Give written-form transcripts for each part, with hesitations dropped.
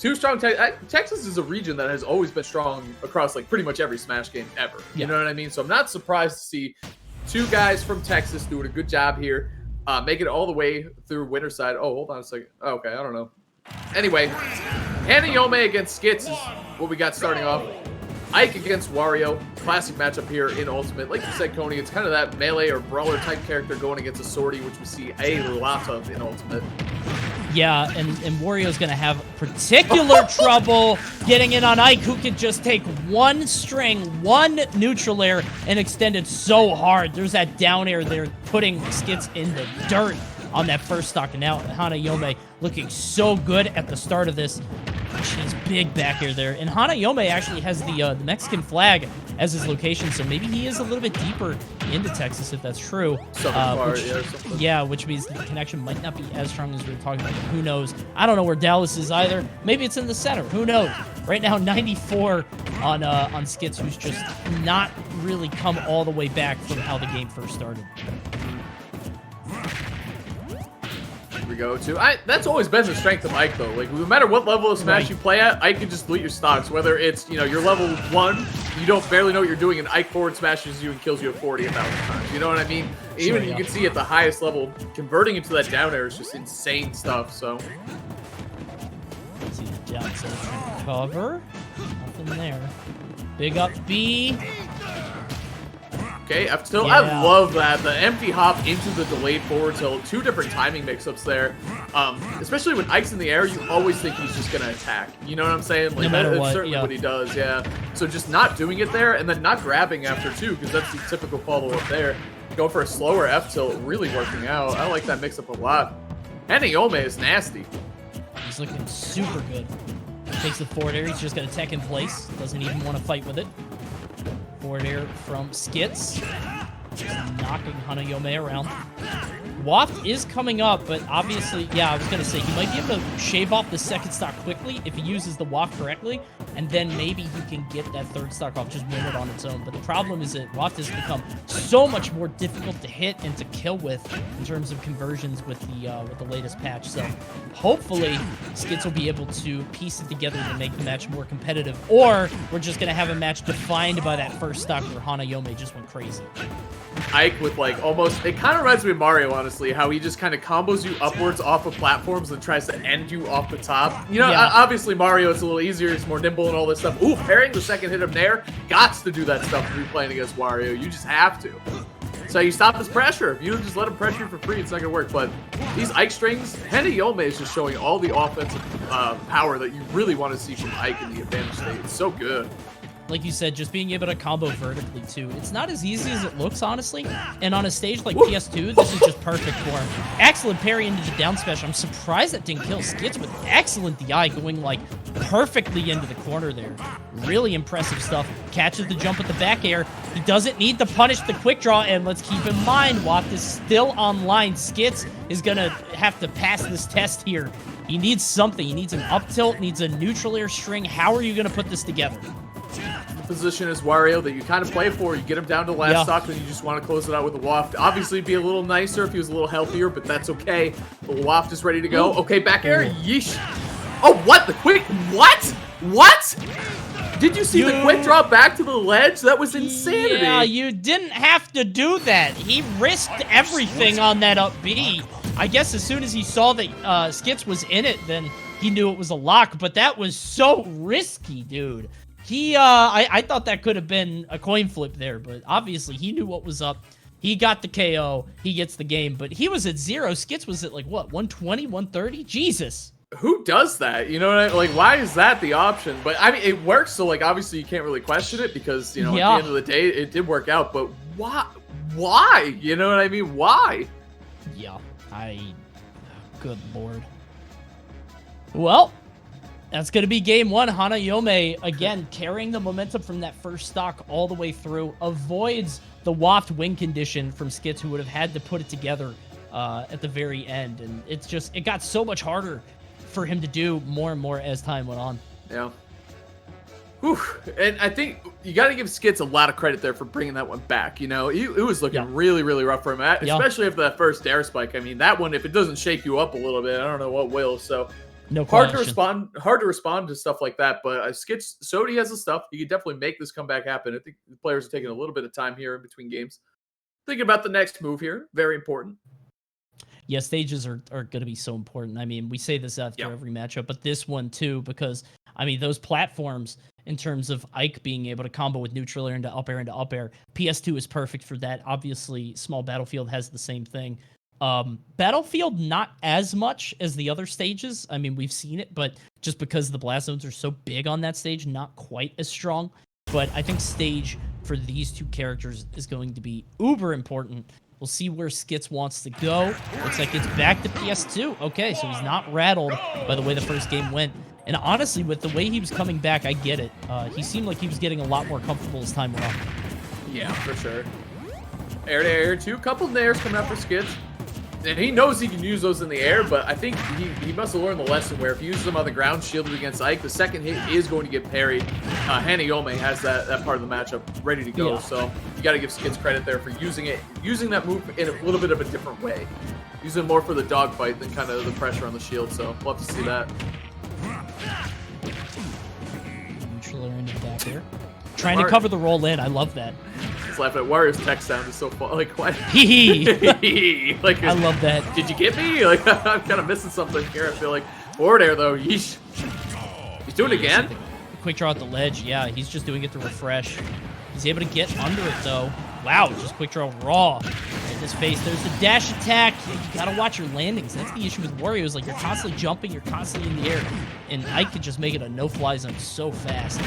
Two strong Texas is a region that has always been strong across like pretty much every Smash game ever. You know what I mean? So I'm not surprised to see two guys from Texas doing a good job here, making it all the way through Winterside. Oh, hold on a second. Oh, okay, I don't know. Anyway, Hanayome against Skitz is what we got starting off. Ike against Wario, classic matchup here in Ultimate. Like you said, Coney, it's kind of that melee or brawler type character going against a swordy, which we see a lot of in Ultimate. Yeah, and Wario's going to have particular trouble getting in on Ike, who can just take one string, one neutral air, and extend it so hard. There's that down air there, putting Skitz in the dirt on that first stock. And now Hanayome looking so good at the start of this. She's big back air there. And Hanayome actually has the Mexican flag as his location, so maybe he is a little bit deeper into Texas, if that's true. Which means the connection might not be as strong as we were talking about. Who knows? I don't know where Dallas is either. Maybe it's in the center. Who knows? Right now, 94 on Skitz, who's just not really come all the way back from how the game first started. We go to that's always been the strength of Ike though. Like no matter what level of Smash you play at, Ike can just delete your stocks. Whether it's you're level 1, you don't barely know what you're doing, and Ike forward smashes you and kills you at 40 1,000 times. You know what I mean? Even you can see at the highest level, converting into that down air is just insane stuff. So see the down side cover, nothing there. Big up B. Okay, I love that. The empty hop into the delayed forward tilt. Two different timing mix-ups there. Especially when Ike's in the air, you always think he's just going to attack. You know what I'm saying? Like, that's certainly what he does, yeah. So just not doing it there and then not grabbing after two, because that's the typical follow-up there. Go for a slower F-tilt, really working out. I like that mix-up a lot. Hanayome is nasty. He's looking super good. Takes the forward air. He's just going to tech in place. Doesn't even want to fight with it. Forward air from Skitz. Just knocking Hanayome around. Waft is coming up, but obviously, I was going to say, he might be able to shave off the second stock quickly if he uses the Waft correctly, and then maybe he can get that third stock off, just win it on its own. But the problem is that Waft has become so much more difficult to hit and to kill with in terms of conversions with the latest patch. So hopefully, Skitz will be able to piece it together to make the match more competitive, or we're just going to have a match defined by that first stock where Hanayome just went crazy. Ike with like almost, it kind of reminds me of Mario, honestly, how he just kind of combos you upwards off of platforms and tries to end you off the top. Obviously Mario, it's a little easier, it's more nimble and all this stuff. Ooh, parrying the second hit of Nair, gots to do that stuff if you're playing against Wario. You just have to. So you stop his pressure. If you just let him pressure you for free, it's not going to work. But these Ike strings, Hanayome is just showing all the offensive power that you really want to see from Ike in the advantage state. It's so good. Like you said, just being able to combo vertically, too. It's not as easy as it looks, honestly. And on a stage like PS2, this is just perfect for him. Excellent parry into the down smash. I'm surprised that didn't kill Skitz with excellent DI going, like, perfectly into the corner there. Really impressive stuff. Catches the jump with the back air. He doesn't need to punish the quick draw, and let's keep in mind, Watt is still online. Skitz is going to have to pass this test here. He needs something. He needs an up tilt, needs a neutral air string. How are you going to put this together? The position is Wario that you kind of play for. You get him down to last stock, and you just want to close it out with a Waft. Obviously, it'd be a little nicer if he was a little healthier, but that's okay. The Waft is ready to go. Okay, back air. Yeesh. Oh, what? The quick? What? What? Did you see the quick draw back to the ledge? That was insanity. Yeah, you didn't have to do that. He risked everything on that up B. I guess as soon as he saw that Skitz was in it, then he knew it was a lock, but that was so risky, dude. I thought that could have been a coin flip there, but obviously he knew what was up. He got the KO. He gets the game, but he was at 0. Skitz was at, like, what, 120, 130? Jesus. Who does that? You know what I mean? Like, why is that the option? But, I mean, it works, so, like, obviously you can't really question it because, at the end of the day, it did work out, but why? Why? You know what I mean? Why? Yeah, good lord. Well, that's going to be game 1. Hanayome, again, carrying the momentum from that first stock all the way through. Avoids the Waft win condition from Skitz, who would have had to put it together at the very end. And it got so much harder for him to do more and more as time went on. Yeah. Whew. And I think you got to give Skitz a lot of credit there for bringing that one back. It was looking really, really rough for him, especially after that first air spike. I mean, that one, if it doesn't shake you up a little bit, I don't know what will. So No hard question. hard to respond to stuff like that. But Skitz, SWT has the stuff. He could definitely make this comeback happen. I think the players are taking a little bit of time here in between games. Thinking about the next move here, very important. Yeah, stages are going to be so important. I mean, we say this after every matchup, but this one too, because, I mean, those platforms, in terms of Ike being able to combo with neutral air into up air, PS2 is perfect for that. Obviously, Small Battlefield has the same thing. Battlefield, not as much as the other stages. I mean, we've seen it, but just because the blast zones are so big on that stage, not quite as strong. But I think stage for these two characters is going to be uber important. We'll see where Skitz wants to go. Looks like it's back to PS2. Okay, so he's not rattled by the way the first game went. And honestly, with the way he was coming back, I get it. He seemed like he was getting a lot more comfortable as time went on. Yeah, for sure. Air to air, too. Couple nairs coming up for Skitz. And he knows he can use those in the air, but I think he must have learned the lesson where if he uses them on the ground, shielded against Ike, the second hit is going to get parried. Hanayome has that part of the matchup ready to go, so you got to give Skitz credit there for using that move in a little bit of a different way. Using it more for the dogfight than kind of the pressure on the shield, so love to see that. Neutral air into the back here. Trying to cover the roll in. I love that. Just laughing at Wario's text sound is so fun. Like, what? Like, I love that. Did you get me? Like, I'm kind of missing something here. I feel like forward air though. Yeesh. He's doing it again. Quick draw at the ledge. Yeah, he's just doing it to refresh. He's able to get under it though. Wow, just quick draw raw in his face. There's the dash attack. You gotta watch your landings. That's the issue with Wario. Is like you're constantly jumping, you're constantly in the air, and Ike could just make it a no-fly zone so fast.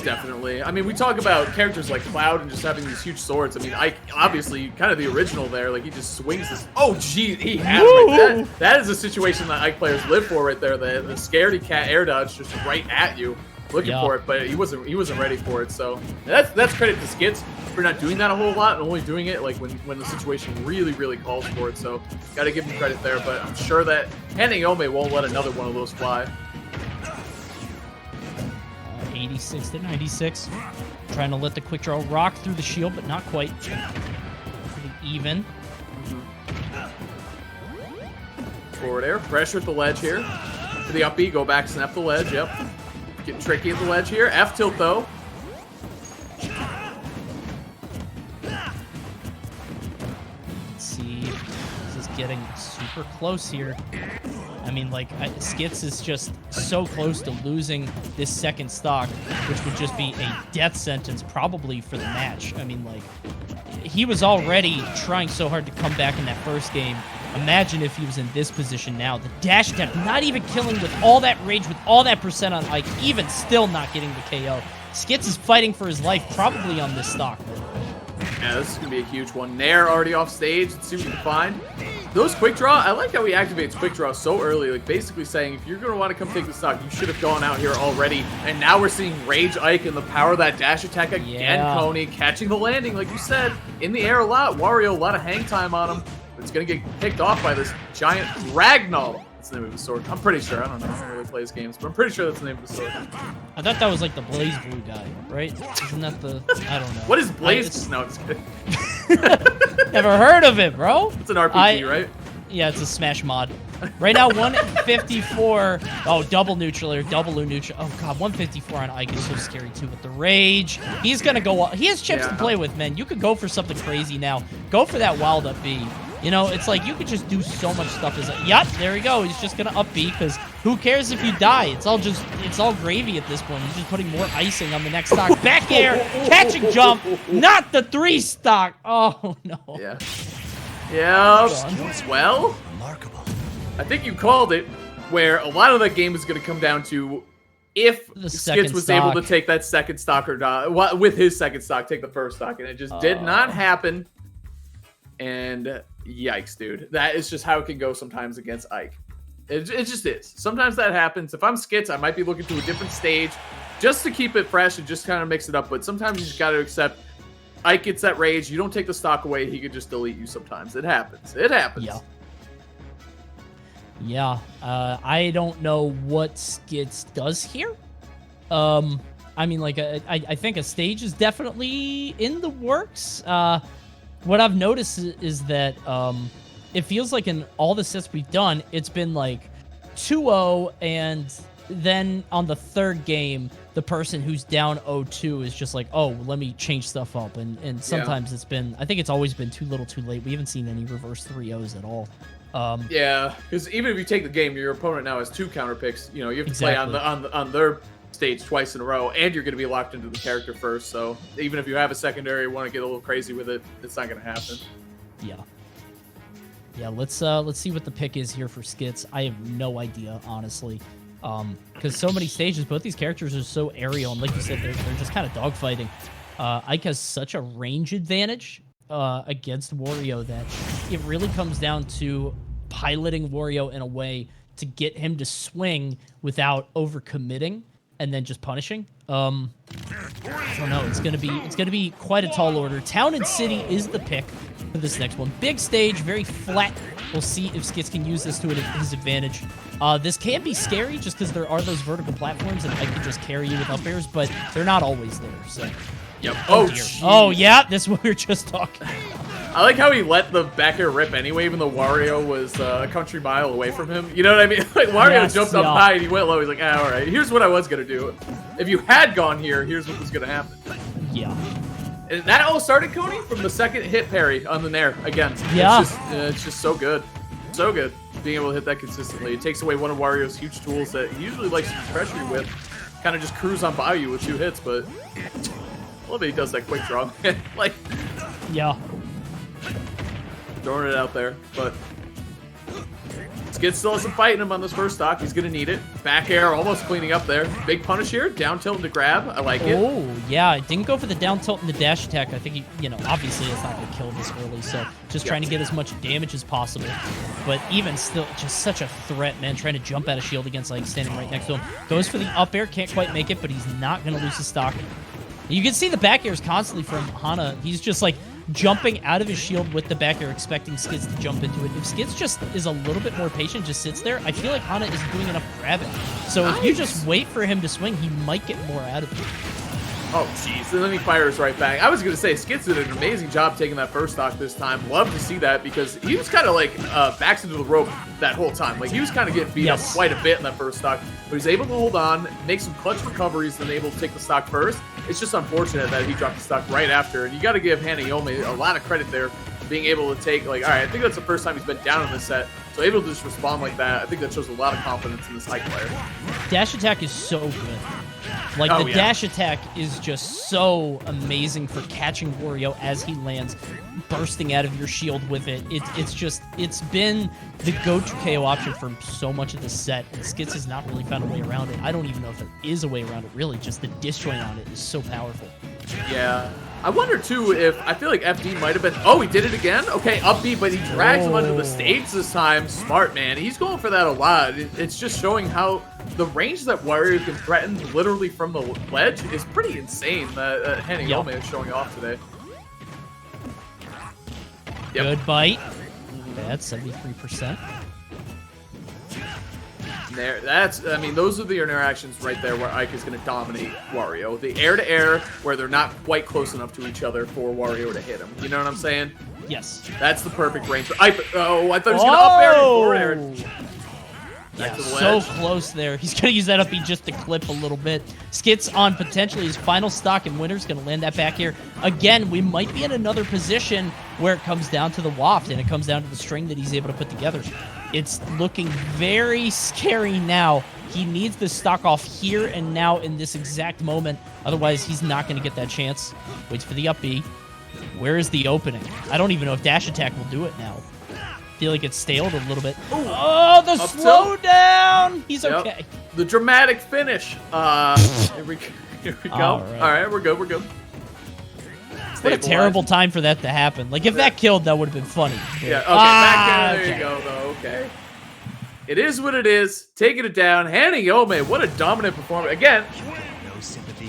Definitely. I mean, we talk about characters like Cloud and just having these huge swords. I mean, Ike, obviously, kind of the original there. Like, he just swings this. Oh, gee, he has like that is a situation that Ike players live for right there. The scaredy cat air dodge just right at you, looking for it, but he wasn't ready for it. So that's credit to Skitz for not doing that a whole lot and only doing it like when the situation really calls for it. So got to give him credit there. But I'm sure that Hanayome won't let another one of those fly. 86 to 96. Trying to let the quick draw rock through the shield, but not quite. Pretty even. Forward air. Pressure at the ledge here. For the up B, go back, snap the ledge. Yep. Getting tricky at the ledge here. F tilt though. Let's see. This is getting super close here. I mean, like, Skitz is just so close to losing this second stock, which would just be a death sentence probably for the match. I mean, like, he was already trying so hard to come back in that first game. Imagine if he was in this position now. The dash attack, not even killing with all that rage, with all that percent on Ike, even still not getting the KO. Skitz is fighting for his life probably on this stock. Yeah, this is going to be a huge one. Nair already off stage. Let's see what we can find. Those quick draw, I like how he activates quick draw so early, like basically saying if you're going to want to come take the stock, you should have gone out here already. And now we're seeing Rage Ike and the power of that dash attack again, Coney, catching the landing, like you said, in the air a lot. Wario, a lot of hang time on him. It's going to get picked off by this giant Ragnoll. That's the name of the sword. I'm pretty sure. I don't know. I don't really play his games, but I'm pretty sure that's the name of the sword. I thought that was like the Blaze Blue guy, right? Isn't that the... I don't know. What is Blaze? No, I'm just kidding. Never heard of it, bro. It's an RPG, right? Yeah, it's a Smash mod. Right now, 154. Oh, double neutral air, double neutral. Oh, God, 154 on Ike is so scary, too, with the rage. He's going to go... He has chips to play with, man. You could go for something crazy now. Go for that wild up B. You know, it's like you could just do so much stuff. Yep, there we go. He's just going to up B because who cares if you die? It's all gravy at this point. He's just putting more icing on the next stock. Back air, catch and jump, not the 3 stock. Oh, no. Yeah. Yeah. Well, I think you called it, where a lot of that game is going to come down to if Skitz was able to take that second stock or not. With his second stock, take the first stock. And it just did not happen. And yikes, dude. That is just how it can go sometimes against Ike. It just is. Sometimes that happens. If I'm Skitz, I might be looking to a different stage just to keep it fresh and just kind of mix it up. But sometimes you just got to accept Ike gets that rage. You don't take the stock away. He could just delete you sometimes. It happens. It happens. Yeah. I don't know what Skitz does here. I mean, like, I think a stage is definitely in the works. What I've noticed is that it feels like in all the sets we've done, it's been like 2-0, and then on the third game, the person who's down 0-2 is just like, oh, let me change stuff up. And sometimes it's been, I think it's always been too little too late. We haven't seen any reverse 3-0s at all. Yeah, because even if you take the game, your opponent now has 2 counter picks. You know, you have to Exactly. play on their stage twice in a row, and you're going to be locked into the character first. So even if you have a secondary, want to get a little crazy with it, it's not going to happen. Yeah. Yeah, let's see what the pick is here for Skitz. I have no idea, honestly. Because so many stages, both these characters are so aerial, and like you said, they're just kind of dogfighting. Ike has such a range advantage against Wario that it really comes down to piloting Wario in a way to get him to swing without overcommitting and then just punishing. I don't know. It's gonna be quite a tall order. Town and City is the pick for this next one. Big stage, very flat. We'll see if Skitz can use this to his advantage. This can be scary just because there are those vertical platforms and I can just carry you with up airs, but they're not always there. So. Yep. Oh, dear. Oh, yeah. This is what we were just talking about. I like how he let the back air rip anyway, even though Wario was a country mile away from him. You know what I mean? Like, Wario jumped up high and he went low. He's like, all right, here's what I was going to do. If you had gone here, here's what was going to happen. Yeah. And that all started, Cody, from the second hit parry on the Nair again. Yeah. It's just so good. So good being able to hit that consistently. It takes away one of Wario's huge tools that he usually likes to pressure you with. Kind of just cruise on by you with 2 hits, but I love that he does that quick draw. Like, yeah. Throwing it out there, but Skitz still has some fight in him on this first stock. He's going to need it. Back air almost cleaning up there. Big punish here. Down tilt to grab. I like it. Oh, yeah. Didn't go for the down tilt and the dash attack. I think he, obviously it's not going to kill this early, so just trying to get as much damage as possible. But even still, just such a threat, man. Trying to jump out of shield against, like, standing right next to him. Goes for the up air. Can't quite make it, but he's not going to lose his stock. You can see the back airs constantly from Hana. He's just, like, jumping out of his shield with the back air, expecting Skitz to jump into it. If Skitz just is a little bit more patient, just sits there, I feel like Hana isn't doing enough grabbing. So if you just wait for him to swing, he might get more out of it. Oh, jeez. And then he fires right back. I was going to say, Skitz did an amazing job taking that first stock this time. Love to see that because he was kind of like backs into the rope that whole time. Like, he was kind of getting beat up quite a bit in that first stock. But he was able to hold on, make some clutch recoveries, then able to take the stock first. It's just unfortunate that he dropped the stock right after. And you got to give Hanayome a lot of credit there for being able to take, like, all right, I think that's the first time he's been down in this set. So able to just respond like that, I think that shows a lot of confidence in this Ike player. Dash attack is so good. Like, the dash attack is just so amazing for catching Wario as he lands, bursting out of your shield with it. It's been the go-to KO option for so much of this set, and Skitz has not really found a way around it. I don't even know if there is a way around it, really. Just the disjoint on it is so powerful. Yeah. I wonder, too, if I feel like FD might have been... Oh, he did it again? Okay, up B, but he drags him under the stage this time. Smart, man. He's going for that a lot. It's just showing how the range that Wario can threaten literally from the ledge is pretty insane that Hanayome is showing off today. Yep. Good bite. That's 73%. There, I mean, those are the interactions right there where Ike is going to dominate Wario. The air-to-air where they're not quite close enough to each other for Wario to hit him. You know what I'm saying? Yes. That's the perfect range for Ike. Oh, I thought he was going to up air before air. Yeah, so close there. He's going to use that up B just to clip a little bit. Skitz on potentially his final stock, and Winner's going to land that back here. Again, we might be in another position where it comes down to the waft, and it comes down to the string that he's able to put together. It's looking very scary now. He needs the stock off here and now in this exact moment. Otherwise, he's not going to get that chance. Waits for the up B. Where is the opening? I don't even know if dash attack will do it now. Feel like it's staled a little bit. Oh, the slowdown! He's okay. The dramatic finish. Here we go. All right, we're good. What a terrible time for that to happen. Like, if that killed, that would have been funny. Yeah, okay, back there you go, though, okay. It is what it is. Taking it down. Hanayome, what a dominant performance. Again,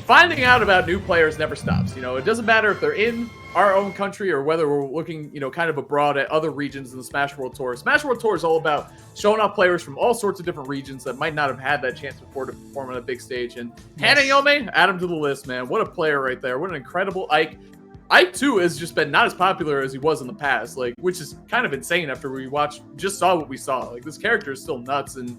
finding out about new players never stops. You know, it doesn't matter if they're in our own country or whether we're looking, you know, kind of abroad at other regions in the Smash World Tour. Smash World Tour is all about showing off players from all sorts of different regions that might not have had that chance before to perform on a big stage. And Hanayome, add him to the list, man. What a player right there. What an incredible Ike. Ike, too, has just been not as popular as he was in the past, like, which is kind of insane after we saw what we saw. Like, this character is still nuts, and